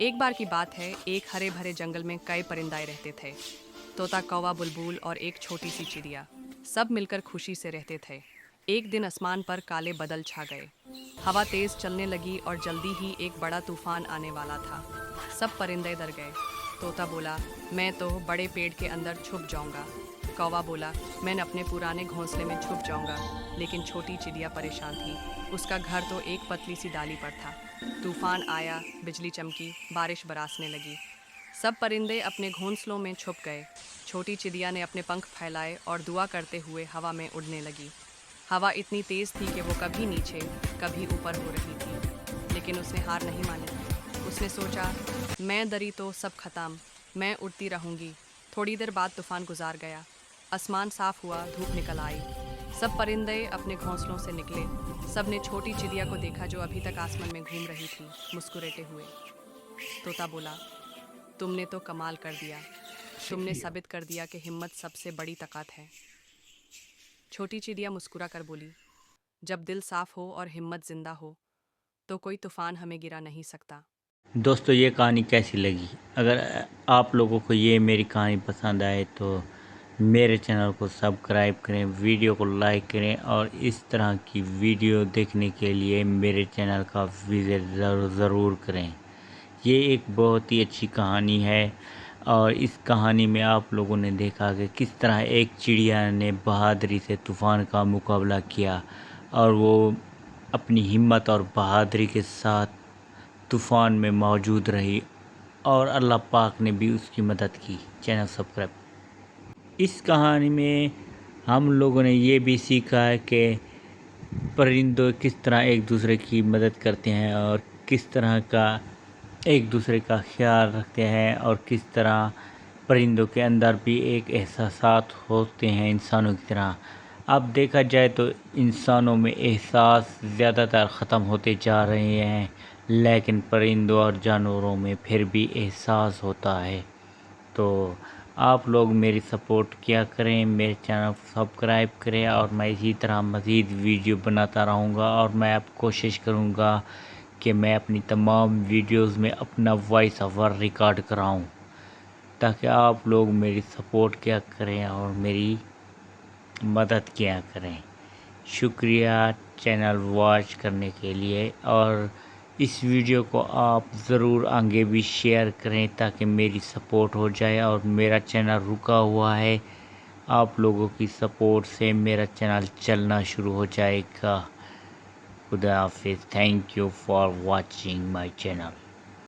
एक बार की बात है, एक हरे भरे जंगल में कई परिंदाए रहते थे। तोता, कौवा, बुलबुल और एक छोटी सी चिड़िया, सब मिलकर खुशी से रहते थे। एक दिन आसमान पर काले बादल छा गए। हवा तेज चलने लगी और जल्दी ही एक बड़ा तूफान आने वाला था। सब परिंदे डर गए। तोता बोला, मैं तो बड़े पेड़ के अंदर छुप जाऊंगा। कौवा बोला, मैं अपने पुराने घोंसले में छुप जाऊंगा। लेकिन छोटी चिड़िया परेशान थी। उसका घर तो एक पतली सी डाली पर था। तूफान आया, बिजली चमकी, बारिश बरसने लगी। सब परिंदे अपने घोंसलों में छुप गए। छोटी चिड़िया ने अपने पंख फैलाए और दुआ करते हुए हवा में उड़ने लगी। हवा इतनी तेज थी कि वो कभी नीचे कभी ऊपर हो रही थी, लेकिन उसने हार नहीं मानी। उसने सोचा, मैं डरी तो सब खत्म, मैं उड़ती रहूंगी। थोड़ी देर बाद तूफान गुजार गया। आसमान साफ हुआ, धूप निकल आई। सब परिंदे अपने घोंसलों से निकले। सब ने छोटी चिड़िया को देखा जो अभी तक आसमान में घूम रही थी, मुस्कुराते हुए। तोता बोला, तुमने तो कमाल कर दिया। तुमने साबित कर दिया कि हिम्मत सबसे बड़ी ताकत है। छोटी चिड़िया मुस्कुरा कर बोली, जब दिल साफ हो और हिम्मत जिंदा हो तो कोई तूफान हमें गिरा नहीं सकता। दोस्तों, ये कहानी कैसी लगी? अगर आप लोगों को ये मेरी कहानी पसंद आए तो मेरे चैनल को सब्सक्राइब करें, वीडियो को लाइक करें और इस तरह की वीडियो देखने के लिए मेरे चैनल का विज़िट ज़रूर करें। ये एक बहुत ही अच्छी कहानी है और इस कहानी में आप लोगों ने देखा कि किस तरह एक चिड़िया ने बहादुरी से तूफ़ान का मुकाबला किया और वो अपनी हिम्मत और बहादुरी के साथ तूफ़ान में मौजूद रही और अल्लाह पाक ने भी उसकी मदद की। Channel subscribe. इस कहानी में हम लोगों ने ये भी सीखा है कि परिंदे किस तरह एक दूसरे की मदद करते हैं और किस तरह का एक दूसरे का ख्याल रखते हैं और किस तरह परिंदों के अंदर भी एक एहसासात होते हैं इंसानों की तरह। अब देखा जाए तो इंसानों में एहसास ज़्यादातर ख़त्म होते जा रहे हैं, लेकिन परिंदों और जानवरों में फिर भी एहसास होता है। तो आप लोग मेरी सपोर्ट किया करें, मेरे चैनल को सब्सक्राइब करें और मैं इसी तरह मज़ीद वीडियो बनाता रहूँगा और मैं अब कोशिश करूँगा कि मैं अपनी तमाम वीडियोस में अपना वॉइस ओवर रिकॉर्ड कराऊँ ताकि आप लोग मेरी सपोर्ट किया करें और मेरी मदद किया करें। शुक्रिया चैनल वॉच करने के लिए और इस वीडियो को आप ज़रूर आगे भी शेयर करें ताकि मेरी सपोर्ट हो जाए और मेरा चैनल रुका हुआ है, आप लोगों की सपोर्ट से मेरा चैनल चलना शुरू हो जाएगा। खुदा हाफिज़। Thank you for watching my channel.